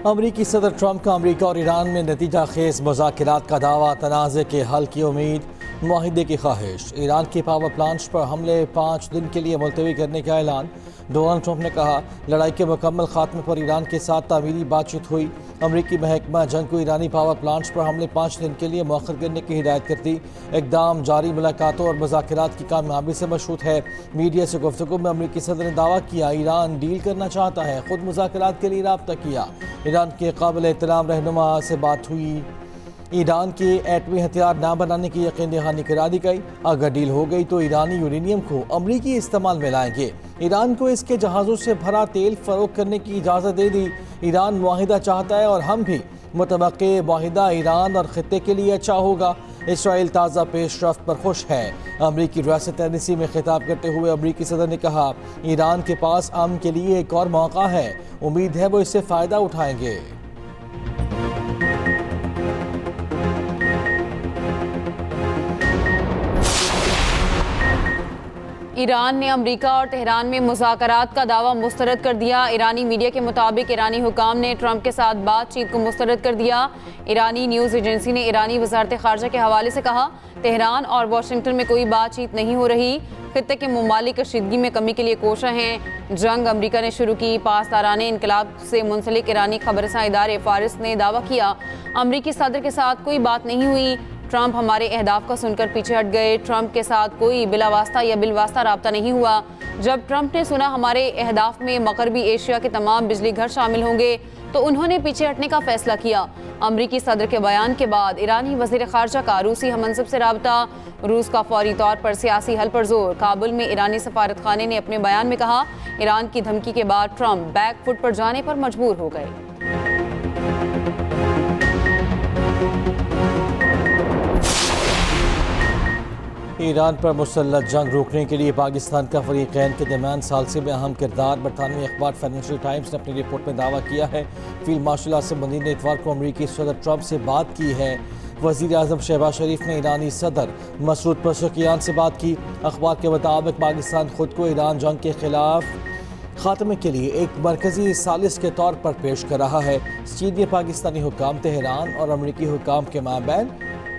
अमरीकी सदर ट्रंप का अमरीका और ईरान में नतीजा खेज मुज़ाकरात का दावा, तनाज़े के हल की उम्मीद, मुआहिदे की ख्वाहिश। ईरान के पावर प्लांट्स पर हमले 5 दिन के लिए मुलतवी करने का ऐलान। डोनाल्ड ट्रंप ने कहा, लड़ाई के मुकम्मल खात्मे पर ईरान के साथ तामीरी बातचीत हुई। अमरीकी महकमा जंग को ईरानी पावर प्लांट्स पर हमले 5 दिन के लिए मौखर करने की हिदायत करती। इक़दाम जारी मुलाकातों और मुज़ाकरात की कामयाबी से मशरूत है। मीडिया से गुफ्तगू में अमरीकी सदर ने दावा किया, ईरान डील करना चाहता है, खुद मुज़ाकरात के लिए राब्ता किया। ईरान के काबिल एहतराम रहनुमा से बात हुई। ईरान के एटमी हथियार न बनाने की यकीन दहानी करा दी गई। अगर डील हो गई तो ईरानी यूरेनियम को अमरीकी इस्तेमाल में लाएंगे। ईरान को इसके जहाज़ों से भरा तेल फरोख्त करने की इजाज़त दे दी। ईरान मुआहिदा चाहता है और हम भी मुतवक्के मुआहिदा ईरान और खित्ते के लिए अच्छा होगा। इसराइल ताज़ा पेशरफ्त पर खुश है। अमरीकी रियासत टेनेसी में खिताब करते हुए अमरीकी सदर ने कहा, ईरान के पास अमन के लिए एक और मौका है, उम्मीद है वो इससे फ़ायदा उठाएंगे। ईरान ने अमरीका और तेहरान में मुज़ाकरात का दावा मुस्तरद कर दिया। ईरानी मीडिया के मुताबिक ईरानी हुकाम ने ट्रंप के साथ बातचीत को मुस्तरद कर दिया। ईरानी न्यूज़ एजेंसी ने ईरानी वज़ारत ख़ारजा के हवाले से कहा, तेहरान और वाशिंगटन में कोई बातचीत नहीं हो रही। खित्ते के ममालिक कशीदगी में कमी के लिए कोशा हैं। जंग अमरीका ने शुरू की। पासदाराने इनकलाब से मुंसलिक ईरानी खबरसां इदारे फारिस ने दावा किया, अमरीकी सदर के साथ कोई बात नहीं हुई। ट्रंप हमारे अहदाफ का सुनकर पीछे हट गए। ट्रंप के साथ कोई बिलावास्ता या बिलवास्ता राब्ता नहीं हुआ। जब ट्रंप ने सुना हमारे अहदाफ में मगरबी एशिया के तमाम बिजली घर शामिल होंगे तो उन्होंने पीछे हटने का फैसला किया। अमरीकी सदर के बयान के बाद ईरानी वज़ीर ख़ारजा का रूसी हममंसब से राब्ता। रूस का फौरी तौर पर सियासी हल पर जोर। काबुल में ईरानी सफारत खाने ने अपने बयान में कहा, ईरान की धमकी के बाद ट्रंप बैक फुट पर जाने पर मजबूर हो गए। ईरान पर मुसल्लत जंग रोकने के लिए पाकिस्तान का फरीकैन के दरमियान सालसे में अहम किरदार। बरतानवी अखबार फाइनेंशियल टाइम्स ने अपनी रिपोर्ट में दावा किया है, फील्ड मार्शल आसिम मुनीर ने इतवार को अमरीकी सदर ट्रंप से बात की है। वज़ीर आज़म शहबाज शरीफ ने ईरानी सदर मसूद पेज़ेश्कियान से बात की। अखबार के मुताबिक पाकिस्तान खुद को ईरान जंग के खिलाफ खात्मे के लिए एक मरकजी सालिस के तौर पर पेश कर रहा है। चीनी पाकिस्तानी हुकाम तेहरान और अमरीकी हुकाम के माबैन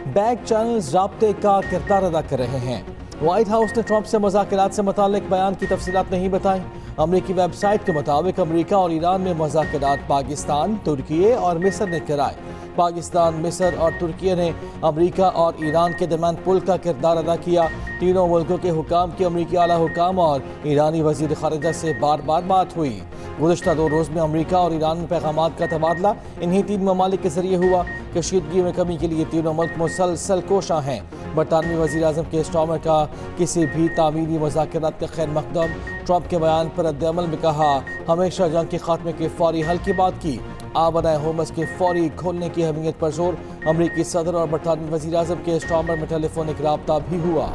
बैक चैनल्स राब्ते का किरदार अदा कर रहे हैं। व्हाइट हाउस ने ट्रंप से मुज़ाकरात से मुताल्लिक बयान की तफसीलात नहीं बताई। अमरीकी वेबसाइट के मुताबिक अमरीका और ईरान में मुज़ाकरात पाकिस्तान, तुर्की और मिस्र ने कराए। पाकिस्तान, मिस्र और तुर्की ने अमरीका और ईरान के दरमियान पुल का किरदार अदा किया। तीनों मुल्कों के हुकाम की अमरीकी आला हुकाम और ईरानी वज़ीर ख़ारिजा से बार बार बात हुई। गुज़श्ता 2 रोज़ में अमरीका और ईरान में पैगामात का तबादला इन्हीं 3 ममालिक के ज़रिए हुआ। कशीदगी में कमी के लिए तीनों मुल्क मुसलसल कोशा हैं। बरतानवी वज़ीर आज़म के स्टॉमर का किसी भी तामीरी मुज़ाकरात का खैर मकदम। ट्रंप के बयान पर रद्द-ए-अमल में कहा, हमेशा जंग के खात्मे के फौरी हल की बात की। आबनाए होमस के फौरी खोलने की अहमियत पर जोर। अमरीकी सदर और बरतानवी वज़ीर आज़म के स्टॉमर में टेलीफोनिक राब्ता भी हुआ।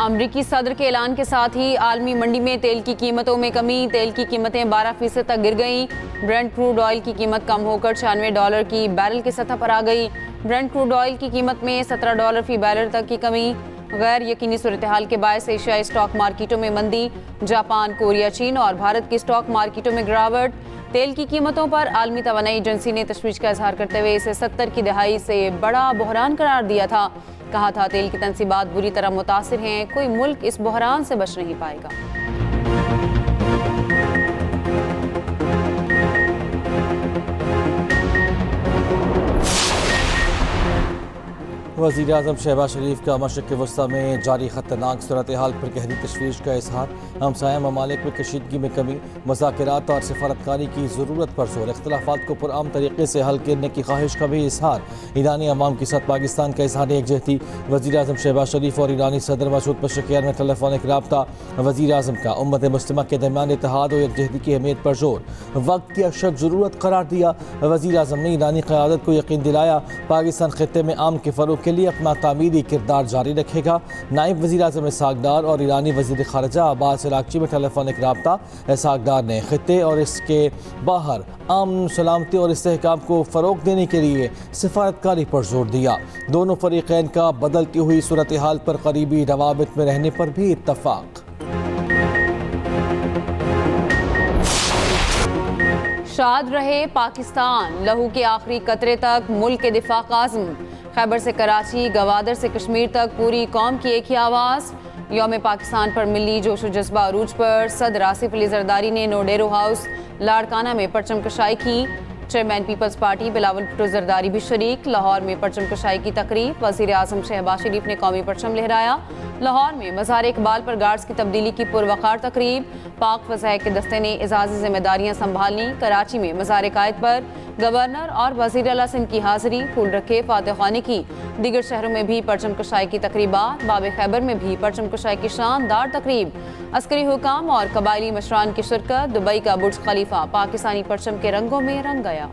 अमरीकी सदर के ऐलान के साथ ही आलमी मंडी में तेल की कीमतों में कमी। तेल की कीमतें 12% तक गिर गईं। ब्रेंट क्रूड ऑयल की कीमत कम होकर $96 की बैरल की सतह पर आ गई। ब्रेंट क्रूड ऑयल की कीमत में $17 फी बैरल तक की कमी। गैर यकीनी सूरत हाल के बायस एशियाई स्टॉक मार्केटों में मंदी। जापान, कोरिया, चीन और भारत की स्टॉक मार्केटों में गिरावट। तेल की कीमतों पर आलमी तवानाई एजेंसी ने तशवीश का इजहार करते हुए इसे 70 की दहाई से बड़ा बहरान करार दिया था। कहा था, तेल की तनसीबात बुरी तरह मुतासिर हैं, कोई मुल्क इस बहरान से बच नहीं पाएगा। वज़ीर आज़म शहबाज शरीफ का मशरिक़ वस्ता में जारी ख़तरनाक सूरत हाल पर गहरी तशवीश का इजहार। हमसाया ममालिक में कशीदगी में कमी, मुज़ाकरात और सफारतकारी की ज़रूरत पर जोर। इख्तिलाफ़ात को पुरअमन तरीक़े से हल करने की ख्वाहिश का भी इजहार। ईरानी अवाम के साथ पाकिस्तान का इजहार एकजहती। वज़ीर आज़म शहबाज शरीफ और ईरानी सदर मसूद पेज़ेश्कियान में टेलीफोनिक राब्ता। वज़ीर आज़म का उम्मत मुस्लिमा के दरमियान इत्तेहाद और एकजहती की अहमियत पर जोर। वक्त की अशद ज़रूरत करार दिया। वज़ीर आज़म ने ईरानी क़यादत को यकीन दिलाया, पाकिस्तान खित्ते में अमन के फ़रोग़ के लिए अपना तामीरी किरदार जारी रखेगा। नायब वज़ीर आज़म इसहाक़ डार और ईरानी वज़ीर ख़ारजा अब्बास अराग़ची में टेलीफोनिक राब्ता। इसहाक़ डार ने खित्ते और इसके बाहर अमन, सलामती और इस्तेहकाम को फ़रोग़ देने के लिए सिफारतकारी पर जोर दिया। दोनों फ़रीक़ैन का बदलती हुई सूरत हाल पर करीबी रवाबित में रहने पर भी इत्तफ़ाक़। शाद रहे पाकिस्तान, लहू के आखिरी कतरे तक मुल्क के दिफा का आज़म। खैबर से कराची, गवादर से कश्मीर तक पूरी कौम की एक ही आवाज़। यौम पाकिस्तान पर मिली जोश व जज्बा अरूज पर सदर आसिफ अली जरदारी ने नोडेरो हाउस लाड़काना में परचम कशाई की। चेयरमैन पीपल्स पार्टी बिलावल भुट्टो जरदारी भी शरीक। लाहौर में परचम कशाई की तकरीब। वज़ीर आज़म शहबाज शरीफ ने कौमी परचम लहराया। लाहौर में मज़ार इकबाल पर गार्ड्स की तब्दीली की पुरवकार तकरीब। पाक फ़ज़ाए के दस्ते ने एजाज़ी जिम्मेदारियाँ संभाली। कराची में मज़ार कायद पर गवर्नर और वज़ीर आला सिंध की हाज़िरी। फूल रखे फातह ख़ानी की। दीगर शहरों में भी परचम कशाई की तकरीबात। बाब खैबर में भी परचम कशाई की शानदार तकरीब। अस्करी हुकाम और कबायली मशरान की शिरकत। दुबई का बुर्ज खलीफा पाकिस्तानी परचम के रंगों में रंग गया।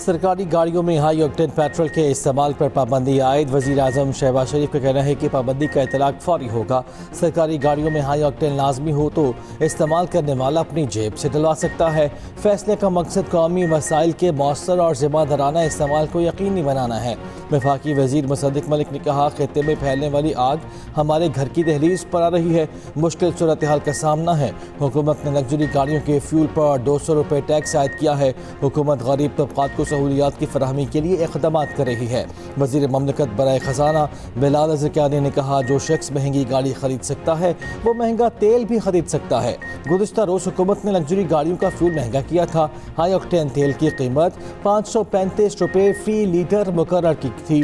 सरकारी गाड़ियों में हाई ऑक्टेन पेट्रोल के इस्तेमाल पर पाबंदी आयद। वज़ीर आज़म शहबाज शरीफ का कहना है कि पाबंदी का इतलाक फौरी होगा। सरकारी गाड़ियों में हाई ऑक्टेन लाजमी हो तो इस्तेमाल करने वाला अपनी जेब से डलवा सकता है। फैसले का मकसद कौमी वसाइल के मौसर और ज़िम्मेदाराना इस्तेमाल को यकीनी बनाना है। वफाकी वज़ीर मुसद्दिक मलिक ने कहा, खित्ते में फैलने वाली आग हमारे घर की दहलीज पर आ रही है। मुश्किल सूरत हाल का सामना है। हुकूमत ने लग्जरी गाड़ियों के फ्यूल पर 200 रुपये टैक्स आयद किया है। हुकूमत गरीब तबकात को सहूलियात की फराहमी के लिए इक़दामात कर रही है। वज़ीर ममलकत बराए ख़जाना बिलाल अज़रकानी ने कहा, जो शख्स महंगी गाड़ी खरीद सकता है वो महंगा तेल भी खरीद सकता है। गुज़िश्ता रोज़ हुकूमत ने लग्जरी गाड़ियों का फ्यूल महंगा किया था। हाई ऑक्टेन तेल की कीमत 535 रुपये फ़ी लीटर मुकर्रर की थी।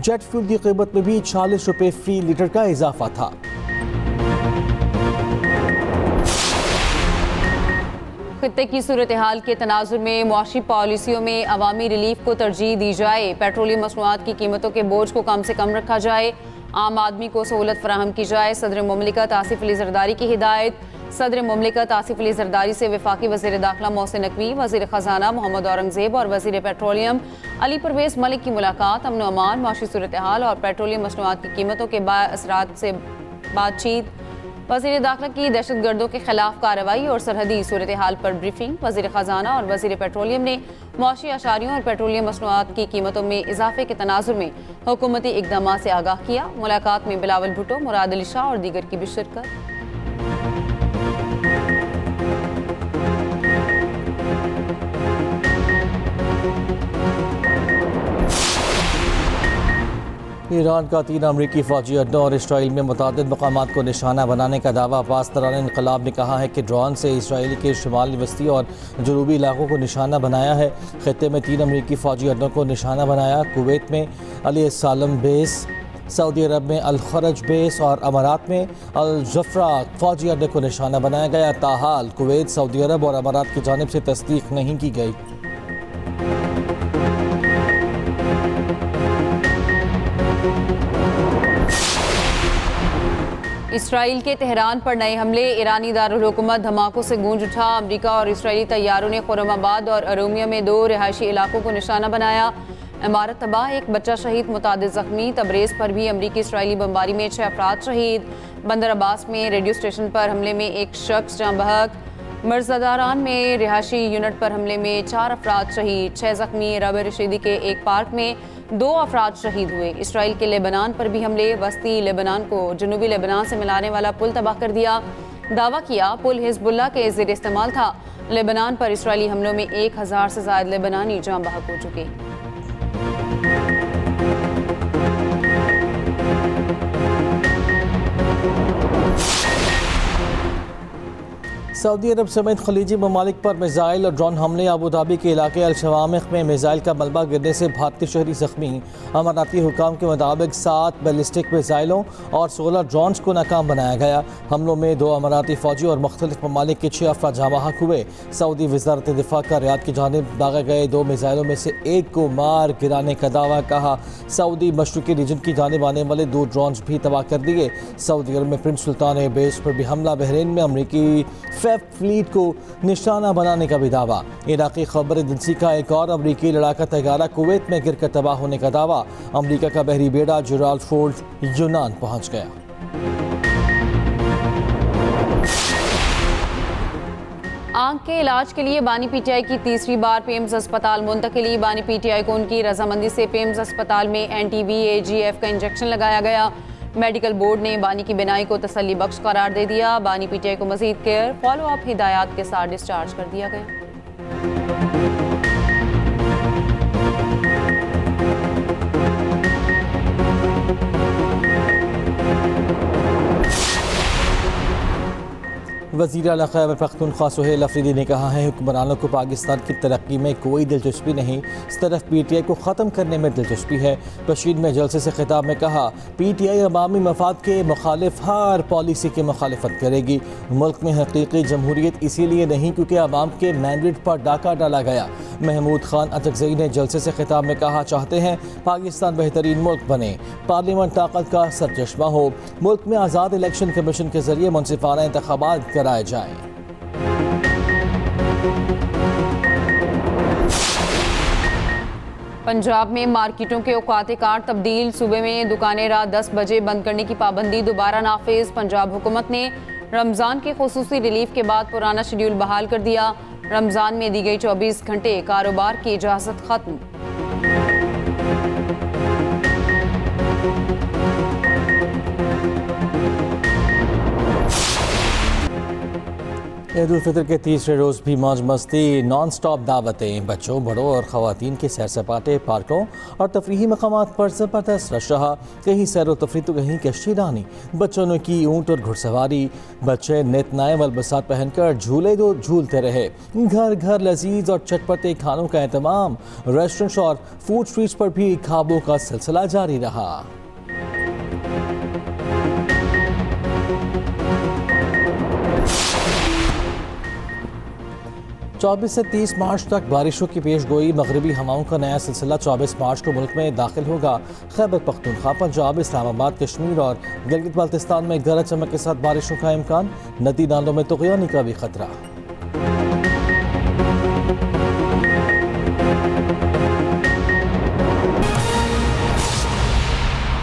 जेट फ्यूल की कीमत में भी 40 रुपये फ़ी लीटर का इजाफा था। खित्ते की सूरत हाल के तनाजुर में मुआशी पॉलिसियों में अवामी रिलीफ को तरजीह दी जाए। पेट्रोलियम मसनूआत की कीमतों के बोझ को कम से कम रखा जाए। आम आदमी को सहूलत फराहम की जाए। सदर मुमलिकत आसिफ अली जरदारी की हिदायत। सदर मुमलिकत आसिफ अली जरदारी से वफाकी वज़ीर दाखिला मोहसिन नकवी, वज़ीर ख़जाना मोहम्मद औरंगज़ेब और वज़ीर पेट्रोलियम अली परवेज़ मलिक की मुलाकात। अमन अमान, मुआशी सूरत हाल और पेट्रोलियम मसनूआत की कीमतों के असरात से बातचीत। वज़ीर दाखिला की दहशतगर्दों के खिलाफ कार्रवाई और सरहदी सूरत हाल पर ब्रीफिंग। वज़ीर ख़जाना और वज़ीर पेट्रोलियम ने मुआशी अशारियों और पेट्रोलियम मसनूआत की कीमतों में इजाफे के तनाजुर में हुकूमती इक़दामात से आगाह किया। मुलाकात में बिलावल भुट्टो, मुराद अली शाह और दीगर की भी शिरकत। ईरान का 3 अमरीकी फ़ौजी अड्डों और इसराइल में मुतादिद मकामात को निशाना बनाने का दावा। पासदारान इनकलाब ने कहा है कि ड्रोन से इसराइल के शुमाली वस्ती और जनूबी इलाकों को निशाना बनाया है। खित्ते में 3 अमरीकी फ़ौजी अड्डों को निशाना बनाया। कुवैत में अली सालम बेस, सऊदी अरब में अल खरज बेस और अमारात में अल जफरा फ़ौजी अड्डे को निशाना बनाया गया। ताहाल कुवैत, सऊदी अरब और अमारात की जानिब से तस्दीक नहीं की गई। इसराइल के तेहरान पर नए हमले। ईरानी दारुल हुकूमत धमाकों से गूंज उठा। अमरीका और इसराइली तैयारों ने खुरमाबाद और अरोमिया में 2 रिहायशी इलाकों को निशाना बनाया। इमारत तबाह, 1 बच्चा शहीद, मुतादिद जख्मी। तबरेज़ पर भी अमरीकी इसराइली बमबारी में 6 अफराद शहीद। बंदर अब्बास में रेडियो स्टेशन पर हमले में 1 शख्स जाँ बहक। मिर्ज़ादारान में रिहायशी यूनिट पर हमले में 4 अफराद शहीद, 6 जख्मी। रब रशीदी के एक पार्क में 2 अफराद शहीद हुए। इसराइल के लेबनान पर भी हमले। वस्ती लेबनान को जनूबी लेबनान से मिलाने वाला पुल तबाह कर दिया। दावा किया पुल हिजबुल्लाह के ज़ेर इस्तेमाल था। लेबनान पर इसराइली हमलों में 1000 से ज़ायद लेबनानी जाँ बहक हो चुके। सऊदी अरब समेत खलीजी ममालिक पर मिसाइल और ड्रोन हमले। अबू धाबी के इलाके अल शवामिख में मिसाइल का मलबा गिरने से भारतीय शहरी जख्मी। अमराती हुकाम के मुताबिक 7 बैलिस्टिक मिसाइलों और 16 ड्रोन्स को नाकाम बनाया गया। हमलों में 2 अमराती फौजी और मुख्तलिफ ममालिक के 6 अफराद जाँ बहक हुए। सऊदी वज़ारत दिफा का रियाद की जानिब दागे गए 2 मिसाइलों में से 1 को मार गिराने का दावा कहा। सऊदी मशरक़ी रीजन की जानिब आने वाले 2 ड्रोन्स भी तबाह कर दिए। सऊदी अरब में प्रिंस सुल्तान एयरबेस पर भी हमला। बहरीन में अमरीकी फ्लीट को निशाना बनाने का भी दावा। इराक़ी खबर एजेंसी का एक और अमरीकी लड़ाका तैयारा कुवैत में गिरकर तबाह होने का दावा। अमरीका का बहरी बेड़ा जेराल्ड फोर्ड यूनान पहुंच गया। आंख के इलाज के लिए बानी पीटीआई की तीसरी बार पेम्स अस्पताल मुंतकिली। बानी पीटीआई को उनकी रजामंदी से पेम्स अस्पताल में NTB-AGF का इंजेक्शन लगाया गया। मेडिकल बोर्ड ने बानी की बिनाई को तसल्ली बख्श करार दे दिया। बानी पीटीआई को मजीद केयर फॉलो अप हिदायत के साथ डिस्चार्ज कर दिया गया। वज़ीर आला खैबर पख्तूनख्वा सुहेल अफरीदी ने कहा है हुक्मरानों को पाकिस्तान की तरक्की में कोई दिलचस्पी नहीं, इस तरफ पीटीआई को ख़त्म करने में दिलचस्पी है। बशीर में जलसे से खिताब में कहा पीटीआई अवामी मफाद के मुखालिफ हर पॉलिसी की मुखालिफत करेगी। मुल्क में हकीकी जमहूरियत इसीलिए नहीं क्योंकि अवाम के मैंडेट पर डाका डाला गया। महमूद खान अटकज़ई ने जलसे से खिताब में कहा चाहते हैं पाकिस्तान बेहतरीन मुल्क बने, पार्लियामेंट ताकत का सरचश्मा हो, मुल्क में आज़ाद इलेक्शन कमीशन के जरिए मुनसिफाना इंतखाबात कराए जाएं। पंजाब में मार्केटों के औकात कार तब्दील, सूबे में दुकानें रात 10 बजे बंद करने की पाबंदी दोबारा नाफिज। पंजाब हुकूमत ने रमज़ान के खुसूसी रिलीफ के बाद पुराना शेड्यूल बहाल कर दिया। रमज़ान में दी गई 24 घंटे कारोबार की इजाज़त ख़त्म। ईद उल फितर के तीसरे रोज़ भी मौज मस्ती, नॉन स्टॉप दावतें, बच्चों बड़ों और ख़वातीन के सैर सपाटे, पार्कों और तफरीही मकामात पर ज़बरदस्त रश रहा। कहीं सैर व तफरी तो कहीं कश्ती रानी। बच्चों ने की ऊँट और घुड़सवारी। बच्चे नित नए मलबसात पहनकर झूले दो झूलते रहे। घर घर लजीज और चटपटे खानों का एहतमाम। रेस्टोरेंट्स और फूड स्ट्रीट्स पर भी खाबों का सिलसिला जारी रहा। 24 से 30 मार्च तक बारिशों की पेशगोई। मगरबी हवाओं का नया सिलसिला 24 मार्च को मुल्क में दाखिल होगा। खैबर पख्तूनख्वा, पंजाब, इस्लामाबाद, कश्मीर और गिलगित बाल्तिस्तान में गरज चमक के साथ बारिशों का इम्कान। नदी नालों में तुग़यानी का भी खतरा।